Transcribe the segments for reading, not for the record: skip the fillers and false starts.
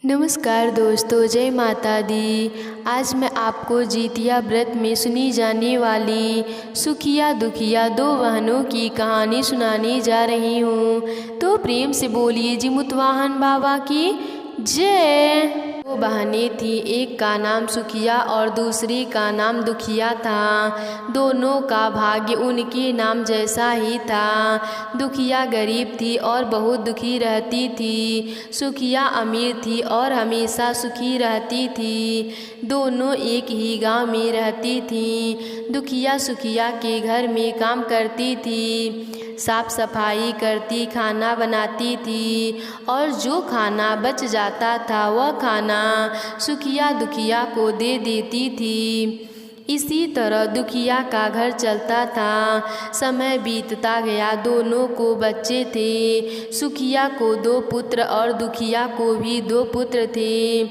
नमस्कार दोस्तों, जय माता दी। आज मैं आपको जितिया व्रत में सुनी जाने वाली सुखिया दुखिया दो बहनों की कहानी सुनाने जा रही हूँ। तो प्रेम से बोलिए जी मुतवाहन बाबा की जय। दो बहनें थीं, एक का नाम सुखिया और दूसरी का नाम दुखिया था। दोनों का भाग्य उनके नाम जैसा ही था। दुखिया गरीब थी और बहुत दुखी रहती थी। सुखिया अमीर थी और हमेशा सुखी रहती थी। दोनों एक ही गांव में रहती थीं। दुखिया सुखिया के घर में काम करती थी, साफ सफाई करती, खाना बनाती थी और जो खाना बच जाता था वह खाना सुखिया दुखिया को दे देती थी। इसी तरह दुखिया का घर चलता था। समय बीतता गया, दोनों को बच्चे थे। सुखिया को 2 पुत्र और दुखिया को भी 2 पुत्र थे।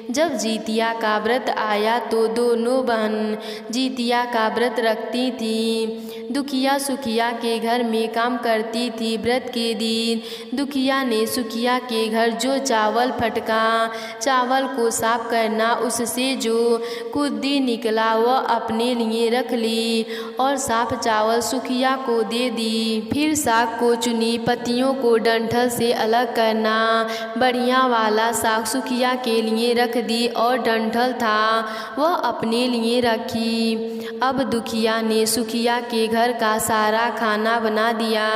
जब जितिया का व्रत आया तो दोनों बहन जितिया का व्रत रखती थीं। दुखिया सुखिया के घर में काम करती थी। व्रत के दिन दुखिया ने सुखिया के घर जो चावल फटका, चावल को साफ करना, उससे जो खुद्दी निकला वह अपने लिए रख ली और साफ चावल सुखिया को दे दी। फिर साग को चुनी, पत्तियों को डंठल से अलग करना, बढ़िया वाला साग सुखिया के लिए रख दी और डंठल था वह अपने लिए रखी। अब दुखिया ने सुखिया के घर का सारा खाना बना दिया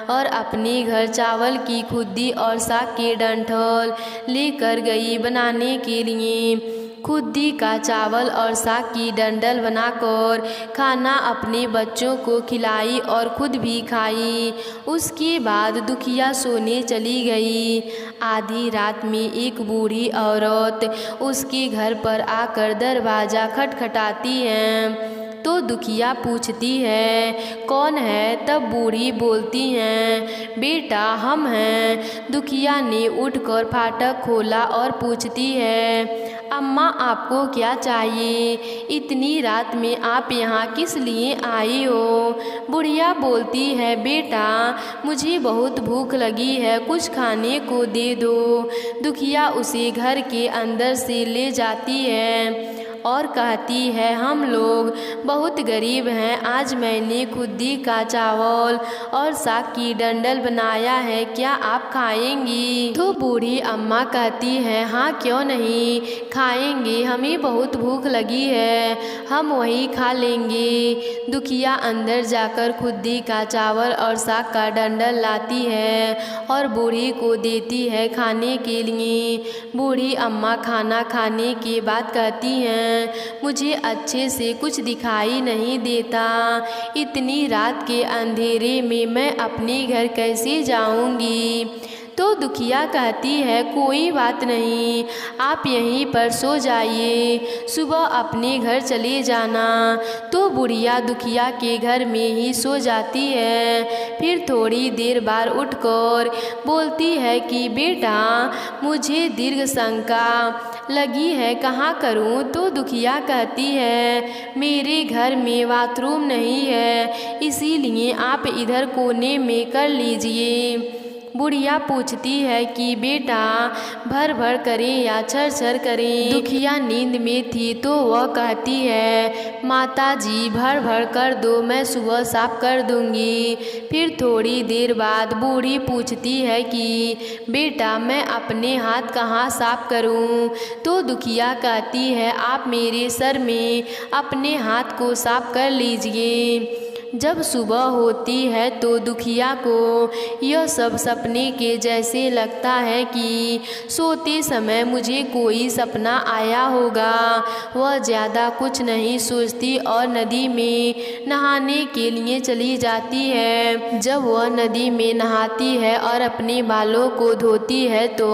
और अपने घर चावल की खुद्दी और साग के डंठल लेकर गई बनाने के लिए। खुद्दी का चावल और साग की डंडल बनाकर खाना अपने बच्चों को खिलाई और खुद भी खाई। उसके बाद दुखिया सोने चली गई। आधी रात में एक बूढ़ी औरत उसके घर पर आकर दरवाज़ा खटखटाती है। तो दुखिया पूछती है, कौन है? तब बूढ़ी बोलती हैं, बेटा हम हैं। दुखिया ने उठकर फाटक खोला और पूछती है, अम्मा आपको क्या चाहिए? इतनी रात में आप यहाँ किस लिए आई हो? बुढ़िया बोलती है, बेटा मुझे बहुत भूख लगी है, कुछ खाने को दे दो। दुखिया उसे घर के अंदर से ले जाती है और कहती है, हम लोग बहुत गरीब हैं, आज मैंने खुद्दी का चावल और साग की डंडल बनाया है, क्या आप खाएंगी? तो बूढ़ी अम्मा कहती है, हाँ क्यों नहीं, खाएंगे, हमें बहुत भूख लगी है, हम वही खा लेंगे। दुखिया अंदर जाकर खुद्दी का चावल और साग का डंडल लाती है और बूढ़ी को देती है खाने के लिए। बूढ़ी अम्मा खाना खाने के बाद कहती हैं, मुझे अच्छे से कुछ दिखाई नहीं देता, इतनी रात के अंधेरे में मैं अपने घर कैसे जाऊंगी? तो दुखिया कहती है, कोई बात नहीं, आप यहीं पर सो जाइए, सुबह अपने घर चले जाना। तो बुढ़िया दुखिया के घर में ही सो जाती है। फिर थोड़ी देर बाद उठकर बोलती है कि बेटा मुझे दीर्घ शंका लगी है, कहाँ करूँ? तो दुखिया कहती है, मेरे घर में बाथरूम नहीं है, इसीलिए आप इधर कोने में कर लीजिए। बुढ़िया पूछती है कि बेटा भर भर करें या छर छर करें? दुखिया नींद में थी तो वह कहती है, माता जी भर भर कर दो, मैं सुबह साफ कर दूंगी। फिर थोड़ी देर बाद बूढ़ी पूछती है कि बेटा मैं अपने हाथ कहाँ साफ करूं? तो दुखिया कहती है, आप मेरे सर में अपने हाथ को साफ कर लीजिए। जब सुबह होती है तो दुखिया को यह सब सपने के जैसे लगता है कि सोते समय मुझे कोई सपना आया होगा। वह ज़्यादा कुछ नहीं सोचती और नदी में नहाने के लिए चली जाती है। जब वह नदी में नहाती है और अपने बालों को धोती है तो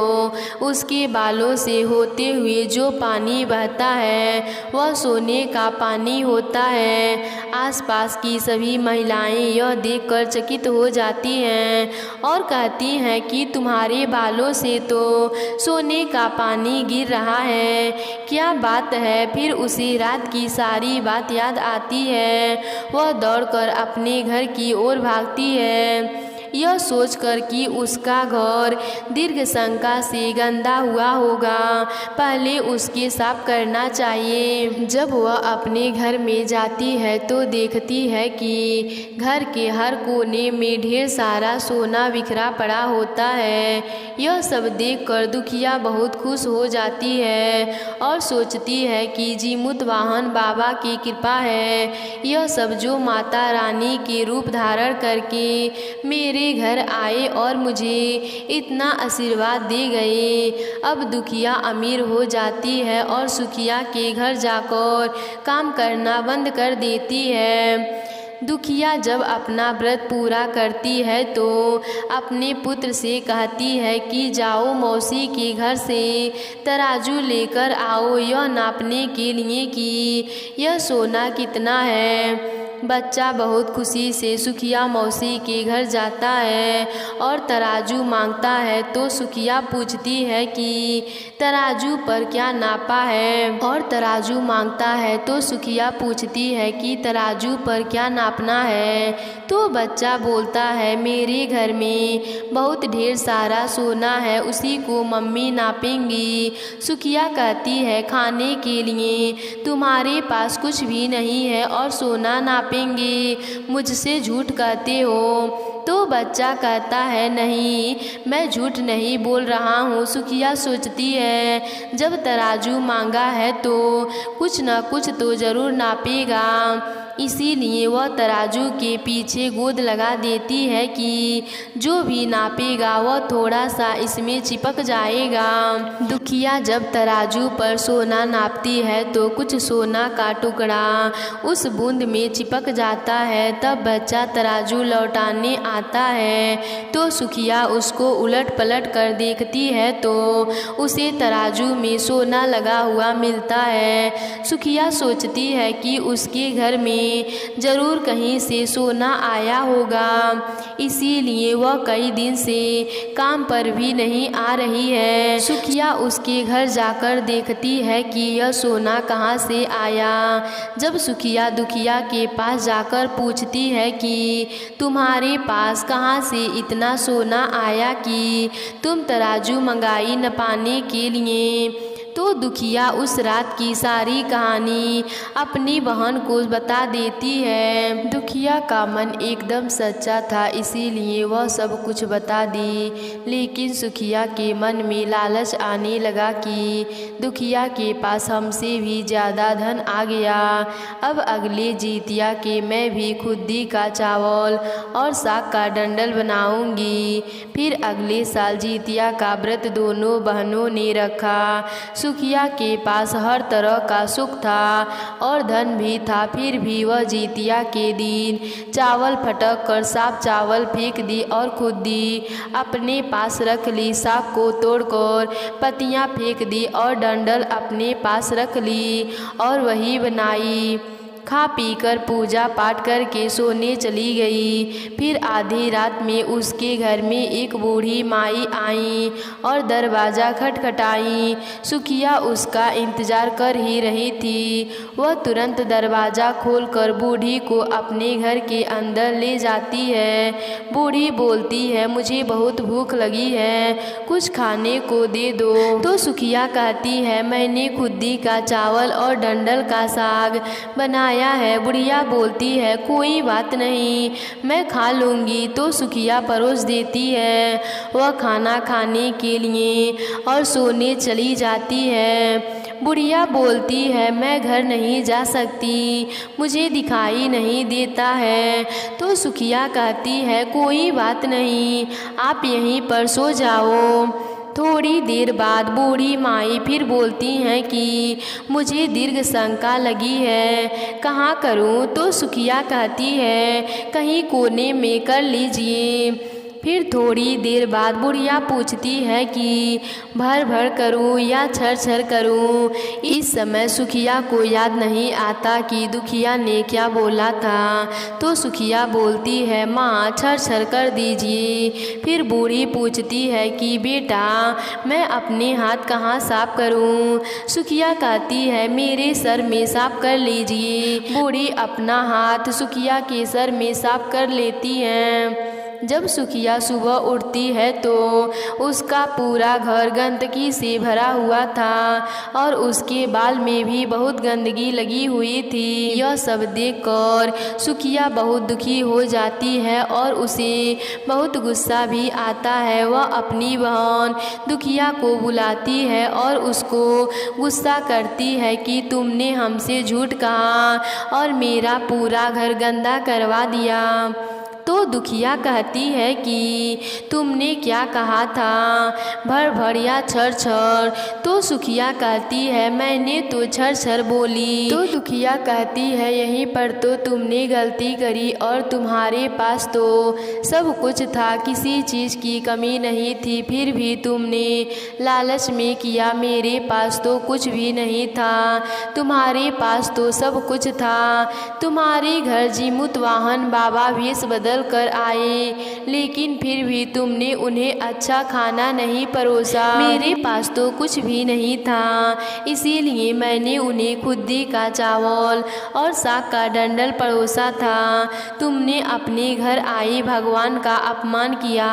उसके बालों से होते हुए जो पानी बहता है वह सोने का पानी होता है। आसपास की सभी महिलाएं यह देखकर चकित हो जाती हैं और कहती हैं कि तुम्हारे बालों से तो सोने का पानी गिर रहा है, क्या बात है? फिर उसे रात की सारी बात याद आती है। वह दौड़कर अपने घर की ओर भागती है। यह सोचकर कि उसका घर दीर्घ शंका से गंदा हुआ होगा, पहले उसके साफ करना चाहिए। जब वह अपने घर में जाती है तो देखती है कि घर के हर कोने में ढेर सारा सोना बिखरा पड़ा होता है। यह सब देखकर दुखिया बहुत खुश हो जाती है और सोचती है कि जीमूत वाहन बाबा की कृपा है। यह सब जो माता रानी के रूप धारण करके मेरे घर आए और मुझे इतना आशीर्वाद दे गए। अब दुखिया अमीर हो जाती है और सुखिया के घर जाकर काम करना बंद कर देती है। दुखिया जब अपना व्रत पूरा करती है तो अपने पुत्र से कहती है कि जाओ मौसी के घर से तराजू लेकर आओ, यह नापने के लिए कि यह सोना कितना है। बच्चा बहुत खुशी से सुखिया मौसी के घर जाता है और तराजू मांगता है तो सुखिया पूछती है कि तराजू पर क्या नापा है, और तराजू मांगता है तो सुखिया पूछती है कि तराजू पर क्या नापना है। तो बच्चा बोलता है मेरे घर में बहुत ढेर सारा सोना है, उसी को मम्मी नापेंगी। सुखिया कहती है खाने के लिए तुम्हारे पास कुछ भी नहीं है और सोना नापेंगे, मुझसे झूठ कहते हो। तो बच्चा कहता है नहीं, मैं झूठ नहीं बोल रहा हूँ। सुखिया सोचती है जब तराजू मांगा है तो कुछ न कुछ तो ज़रूर नापेगा, इसीलिए वह तराजू के पीछे गोद लगा देती है कि जो भी नापेगा वह थोड़ा सा इसमें चिपक जाएगा। दुखिया जब तराजू पर सोना नापती है तो कुछ सोना का टुकड़ा उस बूंद में चिपक जाता है। तब बच्चा तराजू लौटाने आता है तो सुखिया उसको उलट पलट कर देखती है तो उसे तराजू में सोना लगा हुआ मिलता है। सुखिया सोचती है कि उसके घर में जरूर कहीं से सोना आया होगा, इसीलिए वह कई दिन से काम पर भी नहीं आ रही है। सुखिया उसके घर जाकर देखती है कि यह सोना कहाँ से आया। जब सुखिया दुखिया के पास जाकर पूछती है कि तुम्हारे पास कहाँ से इतना सोना आया कि तुम तराजू मंगाई नपाने के लिए, तो दुखिया उस रात की सारी कहानी अपनी बहन को बता देती है। दुखिया का मन एकदम सच्चा था, इसीलिए वह सब कुछ बता दी। लेकिन सुखिया के मन में लालच आने लगा कि दुखिया के पास हमसे भी ज़्यादा धन आ गया। अब अगले जितिया के मैं भी खुद्दी का चावल और साग का डंडल बनाऊंगी। फिर अगले साल जितिया का व्रत दोनों बहनों ने रखा। सुखिया के पास हर तरह का सुख था और धन भी था, फिर भी वह जितिया के दिन चावल फटक कर साफ चावल फेंक दी और खुद्दी अपने पास रख ली। साग को तोड़कर पत्तियां फेंक दी और डंडल अपने पास रख ली और वही बनाई। खा पी कर पूजा पाठ करके सोने चली गई। फिर आधी रात में उसके घर में एक बूढ़ी माई आई और दरवाज़ा खटखटाई। सुखिया उसका इंतज़ार कर ही रही थी। वह तुरंत दरवाज़ा खोलकर बूढ़ी को अपने घर के अंदर ले जाती है। बूढ़ी बोलती है मुझे बहुत भूख लगी है, कुछ खाने को दे दो। तो सुखिया कहती है मैंने खुद्दी का चावल और डंडल का साग बनाया है। बुढ़िया बोलती है कोई बात नहीं, मैं खा लूँगी। तो सुखिया परोस देती है। वह खाना खाने के लिए और सोने चली जाती है। बुढ़िया बोलती है मैं घर नहीं जा सकती, मुझे दिखाई नहीं देता है। तो सुखिया कहती है कोई बात नहीं, आप यहीं पर सो जाओ। थोड़ी देर बाद बूढ़ी माई फिर बोलती हैं कि मुझे दीर्घ शंका लगी है, कहाँ करूँ? तो सुखिया कहती है कहीं कोने में कर लीजिए। फिर थोड़ी देर बाद बुढ़िया पूछती है कि भर भर करूं या छर छर करूं। इस समय सुखिया को याद नहीं आता कि दुखिया ने क्या बोला था। तो सुखिया बोलती है माँ छर छर कर दीजिए। फिर बूढ़ी पूछती है कि बेटा मैं अपने हाथ कहाँ साफ करूं? सुखिया कहती है मेरे सर में साफ कर लीजिए। बूढ़ी अपना हाथ सुखिया के सर में साफ कर लेती है। जब सुखिया सुबह उठती है तो उसका पूरा घर गंदगी से भरा हुआ था और उसके बाल में भी बहुत गंदगी लगी हुई थी। यह सब देखकर सुखिया बहुत दुखी हो जाती है और उसे बहुत गुस्सा भी आता है। वह अपनी बहन दुखिया को बुलाती है और उसको गुस्सा करती है कि तुमने हमसे झूठ कहा और मेरा पूरा घर गंदा करवा दिया। तो दुखिया कहती है कि तुमने क्या कहा था, भर भर या छर छर। तो सुखिया कहती है मैंने तो छर छर बोली। तो दुखिया कहती है यहीं पर तो तुमने गलती करी और तुम्हारे पास तो सब कुछ था, किसी चीज़ की कमी नहीं थी, फिर भी तुमने लालच में किया। मेरे पास तो कुछ भी नहीं था, तुम्हारे पास तो सब कुछ था। तुम्हारे घर जीमूत वाहन बाबा भेष बदल कर आए, लेकिन फिर भी तुमने उन्हें अच्छा खाना नहीं परोसा। मेरे पास तो कुछ भी नहीं था, इसीलिए मैंने उन्हें खुद्दी का चावल और साग का डंडल परोसा था। तुमने अपने घर आए भगवान का अपमान किया।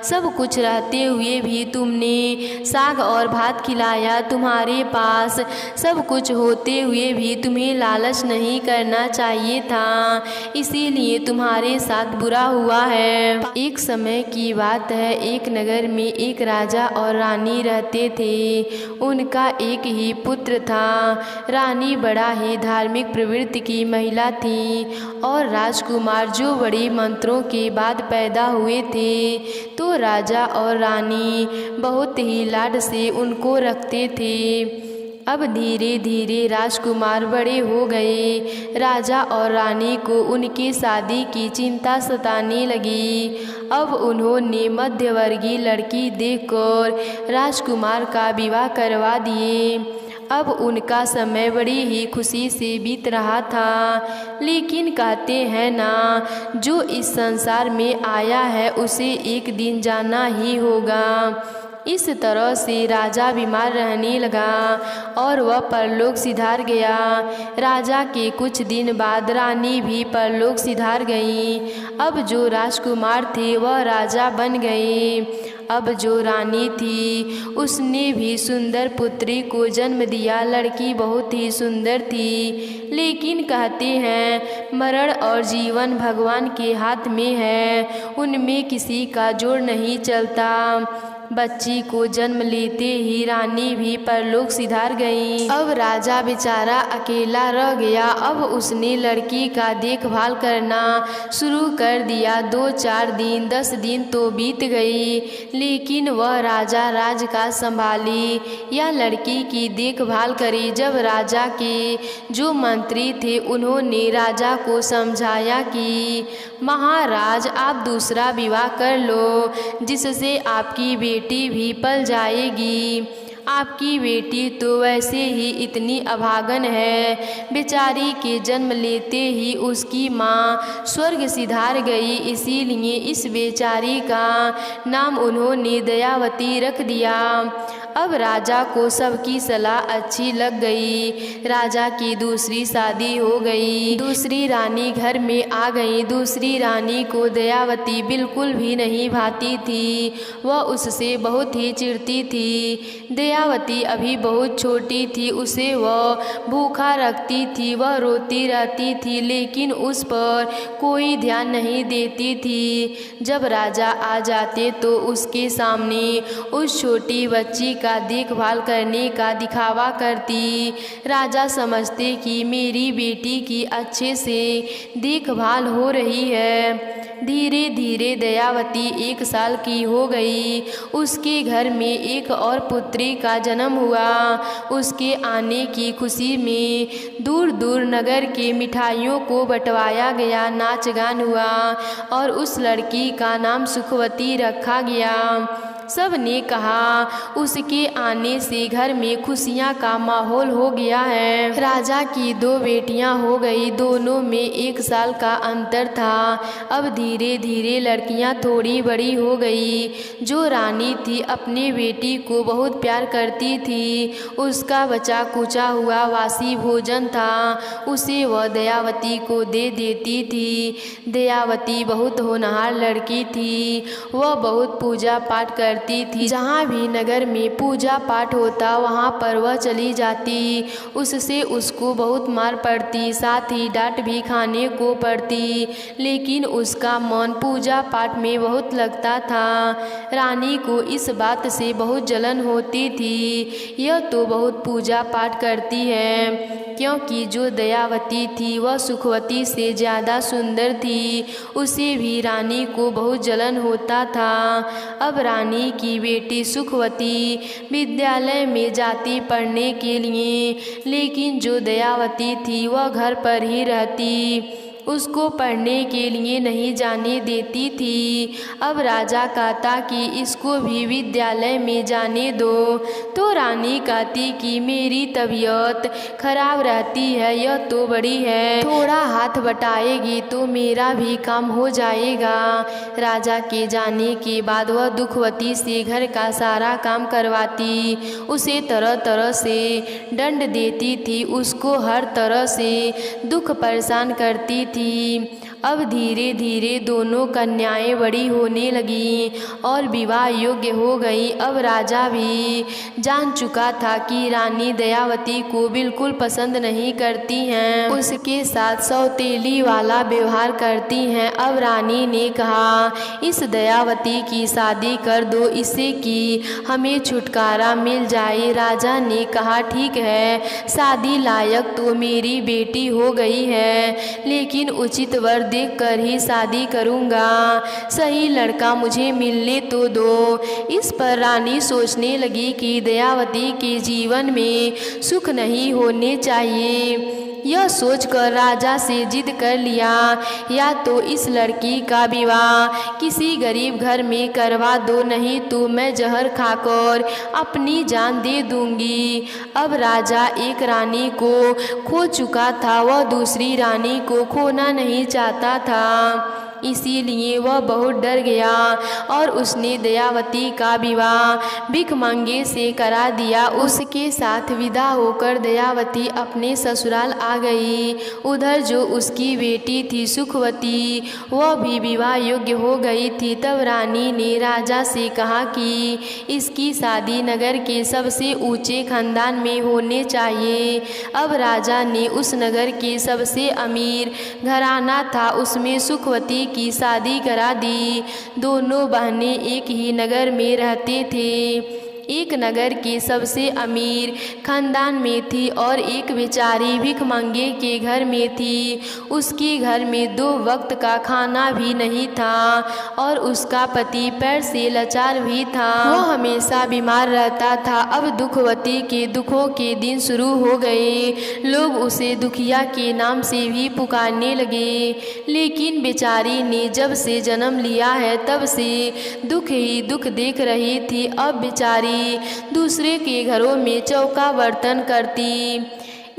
सब कुछ रहते हुए भी तुमने साग और भात खिलाया। तुम्हारे पास सब कुछ होते हुए भी तुम्हें लालच नहीं करना चाहिए था, इसीलिए तुम्हारे साथ बुरा हुआ है। एक समय की बात है, एक नगर में एक राजा और रानी रहते थे। उनका एक ही पुत्र था। रानी बड़ा ही धार्मिक प्रवृत्ति की महिला थी और राजकुमार जो बड़े मंत्रों के बाद पैदा हुए थे। तो राजा और रानी बहुत ही लाड से उनको रखते थे। अब धीरे धीरे राजकुमार बड़े हो गए। राजा और रानी को उनकी शादी की चिंता सताने लगी। अब उन्होंने मध्यवर्गीय लड़की देखकर राजकुमार का विवाह करवा दिए। अब उनका समय बड़ी ही खुशी से बीत रहा था। लेकिन कहते हैं ना, जो इस संसार में आया है उसे एक दिन जाना ही होगा। इस तरह से राजा बीमार रहने लगा और वह परलोक सिधार गया। राजा के कुछ दिन बाद रानी भी परलोक सिधार गई। अब जो राजकुमार थे वह राजा बन गए। अब जो रानी थी उसने भी सुंदर पुत्री को जन्म दिया। लड़की बहुत ही सुंदर थी, लेकिन कहते हैं मरण और जीवन भगवान के हाथ में है, उनमें किसी का जोर नहीं चलता। बच्ची को जन्म लेते ही रानी भी परलोक सिधार गई। अब राजा बेचारा अकेला रह गया। अब उसने लड़की का देखभाल करना शुरू कर दिया। 2-4 दिन 10 दिन तो बीत गई, लेकिन वह राजा राज का संभाली या लड़की की देखभाल करी। जब राजा के जो मंत्री थे उन्होंने राजा को समझाया कि महाराज आप दूसरा विवाह कर लो, जिससे आपकी बेटी भी पल जाएगी। आपकी बेटी तो वैसे ही इतनी अभागन है, बेचारी के जन्म लेते ही उसकी माँ स्वर्ग सिधार गई, इसीलिए इस बेचारी का नाम उन्होंने दयावती रख दिया। अब राजा को सबकी सलाह अच्छी लग गई। राजा की दूसरी शादी हो गई। दूसरी रानी घर में आ गई। दूसरी रानी को दयावती बिल्कुल भी नहीं भाती थी, वह उससे बहुत ही चिढ़ती थी। दयावती अभी बहुत छोटी थी, उसे वह भूखा रखती थी, वह रोती रहती थी, लेकिन उस पर कोई ध्यान नहीं देती थी। जब राजा आ जाते तो उसके सामने उस छोटी बच्ची का देखभाल करने का दिखावा करती। राजा समझते कि मेरी बेटी की अच्छे से देखभाल हो रही है। धीरे धीरे दयावती 1 साल की हो गई। उसके घर में एक और पुत्री का जन्म हुआ। उसके आने की खुशी में दूर दूर नगर के मिठाइयों को बंटवाया गया, नाच गान हुआ और उस लड़की का नाम सुखवती रखा गया। सब ने कहा उसके आने से घर में खुशियाँ का माहौल हो गया है। राजा की 2 बेटियां हो गई, दोनों में 1 साल का अंतर था। अब धीरे धीरे लड़कियां थोड़ी बड़ी हो गई। जो रानी थी अपनी बेटी को बहुत प्यार करती थी। उसका बचा कुचा हुआ वासी भोजन था, उसे वह दयावती को दे देती थी। दयावती बहुत होनहार लड़की थी। वह बहुत पूजा पाठ करती थी। जहाँ भी नगर में पूजा पाठ होता वहाँ पर वह चली जाती। उससे उसको बहुत मार पड़ती, साथ ही डांट भी खाने को पड़ती, लेकिन उसका मन पूजा पाठ में बहुत लगता था। रानी को इस बात से बहुत जलन होती थी। यह तो बहुत पूजा पाठ करती है, क्योंकि जो दयावती थी वह सुखवती से ज़्यादा सुंदर थी। उसे भी रानी को बहुत जलन होता था। अब रानी की बेटी सुखवती विद्यालय में जाती पढ़ने के लिए, लेकिन जो दयावती थी वह घर पर ही रहती, उसको पढ़ने के लिए नहीं जाने देती थी। अब राजा कहता कि इसको भी विद्यालय में जाने दो, तो रानी कहती कि मेरी तबीयत खराब रहती है, यह तो बड़ी है, थोड़ा हाथ बटाएगी तो मेरा भी काम हो जाएगा। राजा के जाने के बाद वह दुखवती से घर का सारा काम करवाती, उसे तरह तरह से दंड देती थी, उसको हर तरह से दुख परेशान करती थी। अब धीरे धीरे दोनों कन्याएं बड़ी होने लगीं और विवाह योग्य हो गई। अब राजा भी जान चुका था कि रानी दयावती को बिल्कुल पसंद नहीं करती हैं, उसके साथ सौतेली वाला व्यवहार करती हैं। अब रानी ने कहा इस दयावती की शादी कर दो, इससे कि हमें छुटकारा मिल जाए। राजा ने कहा ठीक है, शादी लायक तो मेरी बेटी हो गई है, लेकिन उचित वर देख कर ही शादी करूँगा। सही लड़का मुझे मिलने तो दो। इस पर रानी सोचने लगी कि दयावती के जीवन में सुख नहीं होने चाहिए। यह सोचकर राजा से जिद कर लिया, या तो इस लड़की का विवाह किसी गरीब घर में करवा दो, नहीं तो मैं जहर खाकर अपनी जान दे दूंगी। अब राजा एक रानी को खो चुका था, वह दूसरी रानी को खोना नहीं चाहता था, इसीलिए वह बहुत डर गया और उसने दयावती का विवाह भिखमंगे से करा दिया। उसके साथ विदा होकर दयावती अपने ससुराल आ गई। उधर जो उसकी बेटी थी सुखवती, वह भी विवाह योग्य हो गई थी। तब रानी ने राजा से कहा कि इसकी शादी नगर के सबसे ऊंचे खानदान में होने चाहिए। अब राजा ने उस नगर के सबसे अमीर घराना था उसमें सुखवती की शादी करा दी। दोनों बहनें एक ही नगर में रहते थे। एक नगर के सबसे अमीर खानदान में थी और एक बेचारी भिखमंगे के घर में थी। उसके घर में 2 वक्त का खाना भी नहीं था और उसका पति पैर से लाचार भी था। वह हमेशा बीमार रहता था। अब दुखवती के दुखों के दिन शुरू हो गए। लोग उसे दुखिया के नाम से भी पुकारने लगे, लेकिन बेचारी ने जब से जन्म लिया है तब से दुख ही दुख देख रही थी। अब बेचारी दूसरे के घरों में चौका बर्तन करती।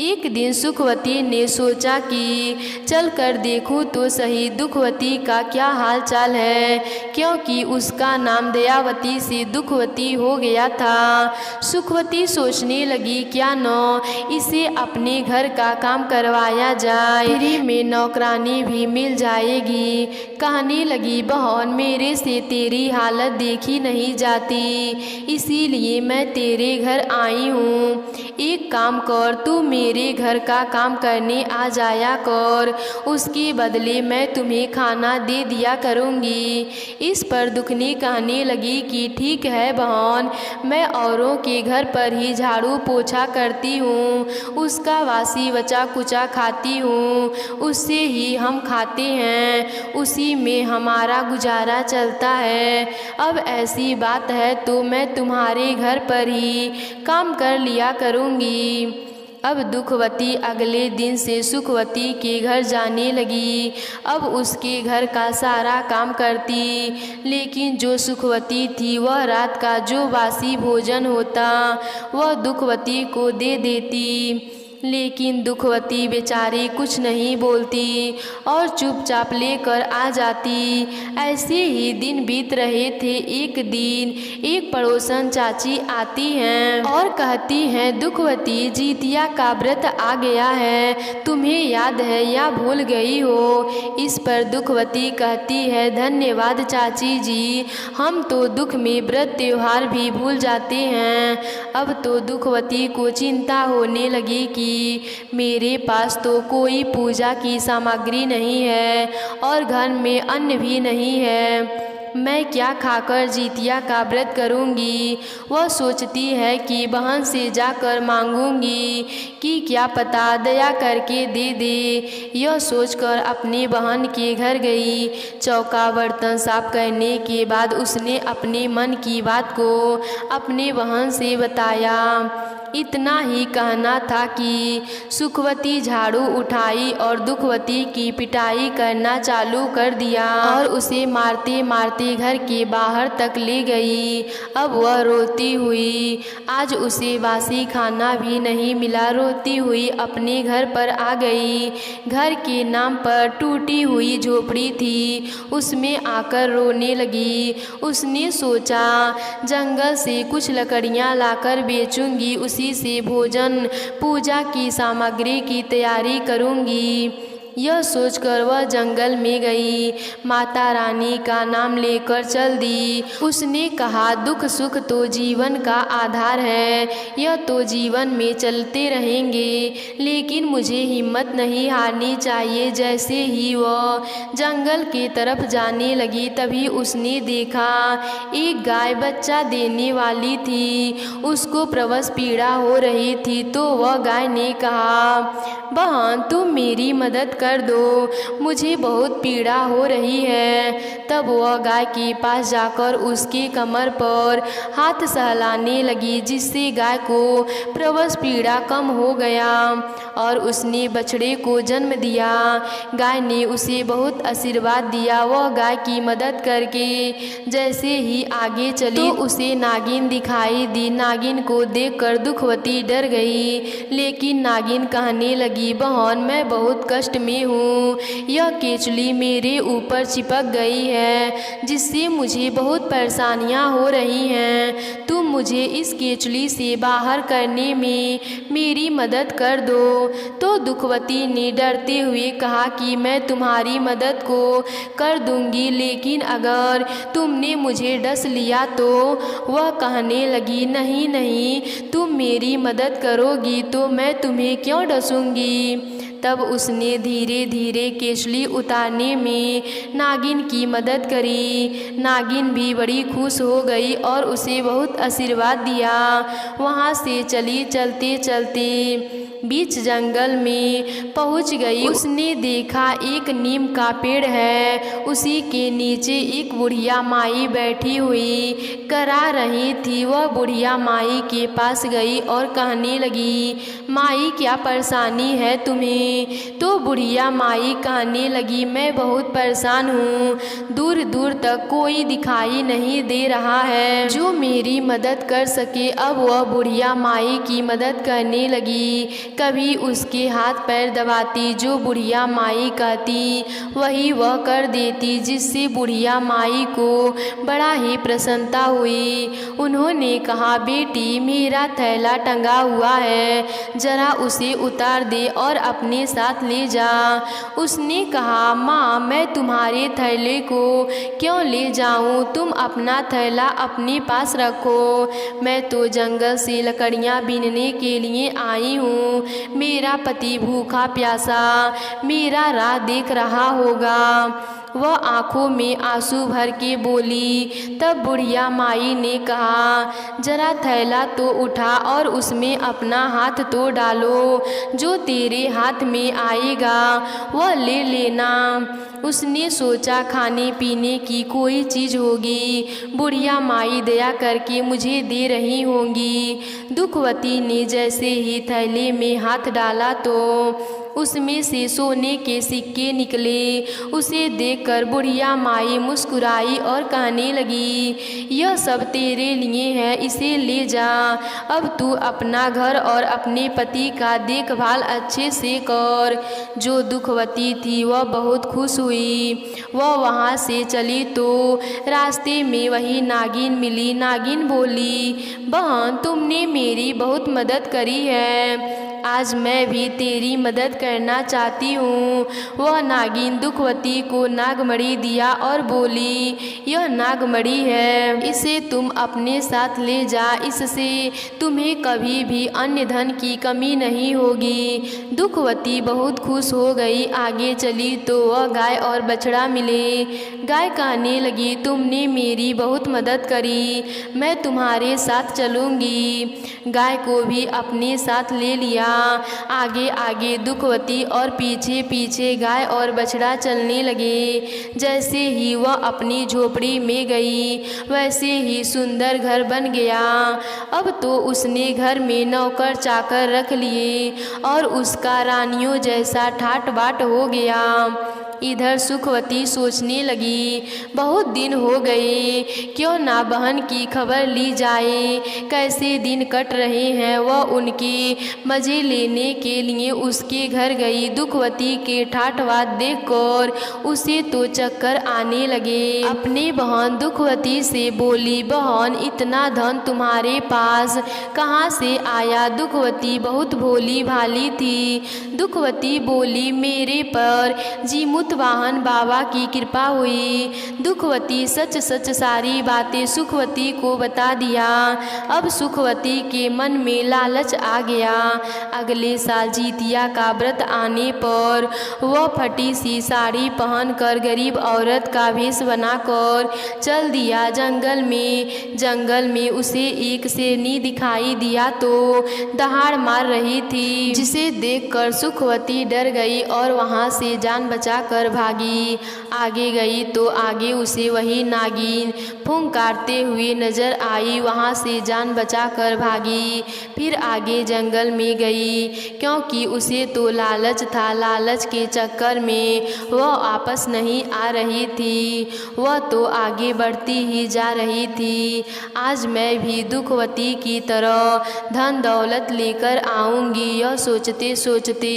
एक दिन सुखवती ने सोचा कि चल कर देखूं तो सही दुखवती का क्या हाल चाल है, क्योंकि उसका नाम दयावती से दुखवती हो गया था। सुखवती सोचने लगी क्या न इसे अपने घर का काम करवाया जाए, फ्री में नौकरानी भी मिल जाएगी। कहने लगी बहन मेरे से तेरी हालत देखी नहीं जाती, इसीलिए मैं तेरे घर आई हूँ। एक काम कर, तू मेरे घर का काम करने आ जाया कर, उसके बदले मैं तुम्हें खाना दे दिया करूँगी। इस पर दुखनी कहने लगी कि ठीक है बहन, मैं औरों के घर पर ही झाड़ू पोछा करती हूँ, उसका वासी बचा कुचा खाती हूँ, उससे ही हम खाते हैं, उसी में हमारा गुजारा चलता है। अब ऐसी बात है तो मैं तुम्हारे घर पर ही काम कर लिया करूँगी। अब दुखवती अगले दिन से सुखवती के घर जाने लगी। अब उसके घर का सारा काम करती, लेकिन जो सुखवती थी वह रात का जो बासी भोजन होता वह दुखवती को दे देती। लेकिन दुखवती बेचारी कुछ नहीं बोलती और चुपचाप लेकर आ जाती। ऐसे ही दिन बीत रहे थे। एक दिन एक पड़ोसन चाची आती हैं और कहती हैं, दुखवती जीतिया का व्रत आ गया है, तुम्हें याद है या भूल गई हो। इस पर दुखवती कहती है, धन्यवाद चाची जी, हम तो दुख में व्रत त्योहार भी भूल जाते हैं। अब तो दुखवती को चिंता होने लगी कि मेरे पास तो कोई पूजा की सामग्री नहीं है और घर में अन्न भी नहीं है, मैं क्या खाकर जीतिया का व्रत करूंगी। वह सोचती है कि बहन से जाकर मांगूंगी कि क्या पता दया करके दे दे। यह सोचकर अपनी बहन के घर गई। चौका बर्तन साफ करने के बाद उसने अपने मन की बात को अपने बहन से बताया। इतना ही कहना था कि सुखवती झाड़ू उठाई और दुखवती की पिटाई करना चालू कर दिया और उसे मारते मारते घर के बाहर तक ले गई। अब वह रोती हुई, आज उसे बासी खाना भी नहीं मिला, रोती हुई अपने घर पर आ गई। घर के नाम पर टूटी हुई झोपड़ी थी, उसमें आकर रोने लगी। उसने सोचा जंगल से कुछ लकड़ियां लाकर बेचूंगी, उसी से भोजन पूजा की सामग्री की तैयारी करूंगी। यह सोचकर वह जंगल में गई। माता रानी का नाम लेकर चल दी। उसने कहा, दुख सुख तो जीवन का आधार है, यह तो जीवन में चलते रहेंगे, लेकिन मुझे हिम्मत नहीं हारनी चाहिए। जैसे ही वह जंगल के तरफ जाने लगी तभी उसने देखा एक गाय बच्चा देने वाली थी, उसको प्रसव पीड़ा हो रही थी। तो वह गाय ने कहा, बहन तुम मेरी मदद कर दो, मुझे बहुत पीड़ा हो रही है। तब वह गाय के पास जाकर उसके कमर पर हाथ सहलाने लगी, जिससे गाय को प्रसव पीड़ा कम हो गया और उसने बछड़े को जन्म दिया। गाय ने उसे बहुत आशीर्वाद दिया। वह गाय की मदद करके जैसे ही आगे चली तो उसे नागिन दिखाई दी। नागिन को देखकर दुखवती डर गई, लेकिन नागिन कहने लगी, बहन मैं बहुत कष्ट में हूँ, यह केचुली मेरे ऊपर चिपक गई है, जिससे मुझे बहुत परेशानियाँ हो रही हैं। तुम मुझे इस केचुली से बाहर करने में मेरी मदद कर दो। तो दुखवती ने डरते हुए कहा कि मैं तुम्हारी मदद को कर दूंगी, लेकिन अगर तुमने मुझे डस लिया तो। वह कहने लगी, नहीं नहीं, तुम मेरी मदद करोगी तो मैं तुम्हें क्यों डसूंगी। तब उसने धीरे धीरे केचुली उतारने में नागिन की मदद करी। नागिन भी बड़ी खुश हो गई और उसे बहुत आशीर्वाद दिया। वहाँ से चली। चलते चलते बीच जंगल में पहुँच गई। उसने देखा एक नीम का पेड़ है, उसी के नीचे एक बुढ़िया माई बैठी हुई करा रही थी। वह बुढ़िया माई के पास गई और कहने लगी, माई क्या परेशानी है तुम्हें। तो बुढ़िया माई कहने लगी, मैं बहुत परेशान हूँ, दूर दूर तक कोई दिखाई नहीं दे रहा है जो मेरी मदद कर सके। अब वह बुढ़िया माई की मदद करने लगी। कभी उसके हाथ पैर दबाती, जो बुढ़िया माई कहती वही वह कर देती, जिससे बुढ़िया माई को बड़ा ही प्रसन्नता हुई। उन्होंने कहा, बेटी मेरा थैला टंगा हुआ है, जरा उसे उतार दे और अपने साथ ले जा। उसने कहा, माँ मैं तुम्हारे थैले को क्यों ले जाऊँ, तुम अपना थैला अपने पास रखो। मैं तो जंगल से लकड़ियाँ बीनने के लिए आई हूँ, मेरा पति भूखा प्यासा मेरा राह देख रहा होगा। वह आंखों में आंसू भर के बोली। तब बुढ़िया माई ने कहा, जरा थैला तो उठा और उसमें अपना हाथ तो डालो, जो तेरे हाथ में आएगा वह ले लेना। उसने सोचा खाने पीने की कोई चीज़ होगी, बुढ़िया माई दया करके मुझे दे रही होंगी। दुखवती ने जैसे ही थैले में हाथ डाला तो उसमें से सोने के सिक्के निकले। उसे देखकर बुढ़िया माई मुस्कुराई और कहने लगी, यह सब तेरे लिए है, इसे ले जा। अब तू अपना घर और अपने पति का देखभाल अच्छे से कर। जो दुखवती थी वह बहुत खुश हुई। वह वहाँ से चली तो रास्ते में वही नागिन मिली। नागिन बोली, बहन तुमने मेरी बहुत मदद करी है, आज मैं भी तेरी मदद करना चाहती हूँ। वह नागिन दुखवती को नागमणि दिया और बोली, यह नागमणि है, इसे तुम अपने साथ ले जा, इससे तुम्हें कभी भी अन्य धन की कमी नहीं होगी। दुखवती बहुत खुश हो गई। आगे चली तो वह गाय और बछड़ा मिले। गाय कहने लगी, तुमने मेरी बहुत मदद करी, मैं तुम्हारे साथ चलूँगी। गाय को भी अपने साथ ले लिया। आगे आगे दुखवती और पीछे पीछे गाय और बछड़ा चलने लगे। जैसे ही वह अपनी झोपड़ी में गई वैसे ही सुंदर घर बन गया। अब तो उसने घर में नौकर चाकर रख लिए और उसका रानियों जैसा ठाट बाट हो गया। इधर सुखवती सोचने लगी, बहुत दिन हो गए, क्यों ना बहन की खबर ली जाए, कैसे दिन कट रहे हैं। वह उनके मज़े लेने के लिए उसके घर गई। दुखवती के ठाठवाद देखकर उसे तो चक्कर आने लगे। अपनी बहन दुखवती से बोली, बहन इतना धन तुम्हारे पास कहाँ से आया। दुखवती बहुत भोली भाली थी। दुखवती बोली, मेरे पर जीमुत वाहन बाबा की कृपा हुई। दुखवती सच सच सारी बातें सुखवती को बता दिया। अब सुखवती के मन में लालच आ गया। अगले साल जीतिया का व्रत आने पर वह फटी सी साड़ी पहनकर गरीब औरत का वेश बनाकर चल दिया जंगल में। जंगल में उसे एक शेरनी दिखाई दिया तो दहाड़ मार रही थी, जिसे देखकर सुखवती डर गई और वहां से जान बचाकर भागी। आगे गई तो आगे उसे वही नागिन फुंकारते हुए नजर आई। वहां से जान बचाकर भागी। फिर आगे जंगल में गई, क्योंकि उसे तो लालच था। लालच के चक्कर में वह वापस नहीं आ रही थी, वह तो आगे बढ़ती ही जा रही थी। आज मैं भी दुखवती की तरह धन दौलत लेकर आऊंगी। यह सोचते सोचते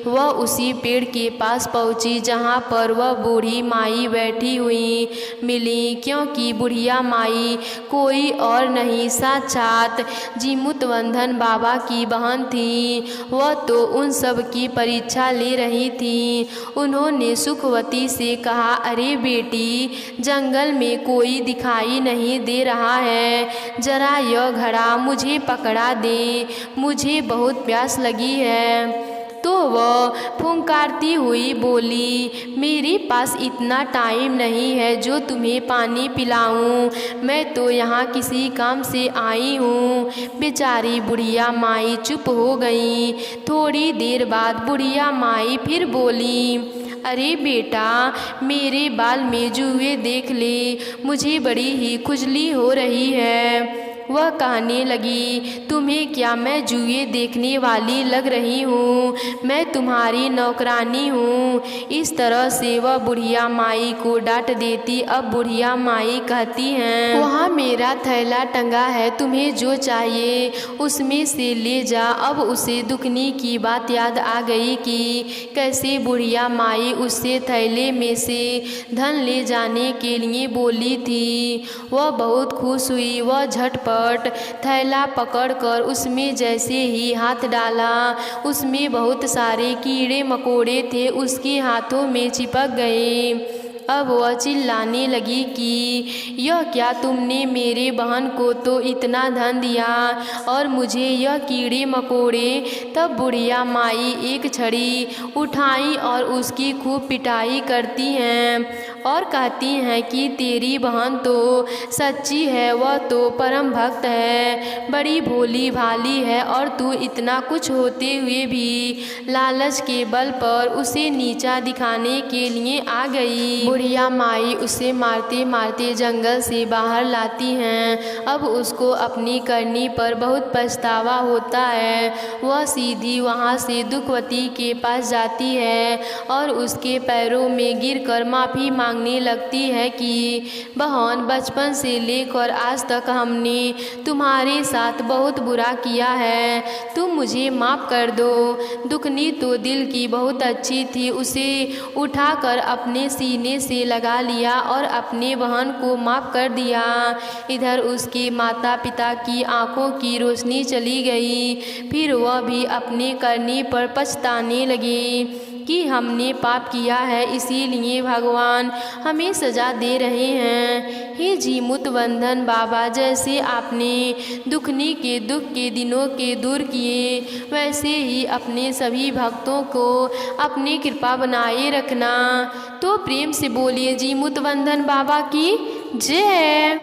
वह उसी पेड़ के पास पहुंची जहाँ पर वह बूढ़ी माई बैठी हुई मिली, क्योंकि बुढ़िया माई कोई और नहीं, साक्षात जीमुतवंधन बाबा की बहन थी। वह तो उन सब की परीक्षा ले रही थी। उन्होंने सुखवती से कहा, अरे बेटी, जंगल में कोई दिखाई नहीं दे रहा है, जरा यह घड़ा मुझे पकड़ा दे, मुझे बहुत प्यास लगी है। तो वह फुंकारती हुई बोली, मेरे पास इतना टाइम नहीं है जो तुम्हें पानी पिलाऊं, मैं तो यहाँ किसी काम से आई हूँ। बेचारी बुढ़िया माई चुप हो गई। थोड़ी देर बाद बुढ़िया माई फिर बोली, अरे बेटा, मेरे बाल में जुए देख ले, मुझे बड़ी ही खुजली हो रही है। वह कहने लगी, तुम्हें क्या मैं जुए देखने वाली लग रही हूँ, मैं तुम्हारी नौकरानी हूँ। इस तरह से वह बुढ़िया माई को डांट देती। अब बुढ़िया माई कहती हैं, वहाँ मेरा थैला टंगा है, तुम्हें जो चाहिए उसमें से ले जा। अब उसे दुखनी की बात याद आ गई कि कैसे बुढ़िया माई उससे थैले में से धन ले जाने के लिए बोली थी। वह बहुत खुश हुई। वह झटपट थैला पकड़कर उसमें जैसे ही हाथ डाला, उसमें बहुत सारे कीड़े मकोड़े थे, उसके हाथों में चिपक गए। अब वह चिल्लाने लगी कि यह क्या, तुमने मेरे बहन को तो इतना धन दिया और मुझे यह कीड़े मकोड़े। तब बुढ़िया माई एक छड़ी उठाई और उसकी खूब पिटाई करती हैं और कहती हैं कि तेरी बहन तो सच्ची है, वह तो परम भक्त है, बड़ी भोली भाली है और तू इतना कुछ होते हुए भी लालच के बल पर उसे नीचा दिखाने के लिए आ गई। बुढ़िया माई उसे मारते मारते जंगल से बाहर लाती हैं। अब उसको अपनी करनी पर बहुत पछतावा होता है। वह सीधी वहाँ से दुखवती के पास जाती है और उसके पैरों में गिरकर माफ़ी मांगने लगती है कि बहन, बचपन से लेकर आज तक हमने तुम्हारे साथ बहुत बुरा किया है, तुम मुझे माफ़ कर दो। दुखनी तो दिल की बहुत अच्छी थी, उसे उठाकर अपने सीने से लगा लिया और अपने बहन को माफ़ कर दिया। इधर उसके माता पिता की आंखों की रोशनी चली गई। फिर वह भी अपने करने पर पछताने लगे कि हमने पाप किया है, इसीलिए भगवान हमें सज़ा दे रहे हैं। हे जीमुतवंदन बाबा, जैसे आपने दुखनी के दुख के दिनों के दूर किए, वैसे ही अपने सभी भक्तों को अपनी कृपा बनाए रखना। तो प्रेम से बोलिए जीमुतवंदन बाबा की जय।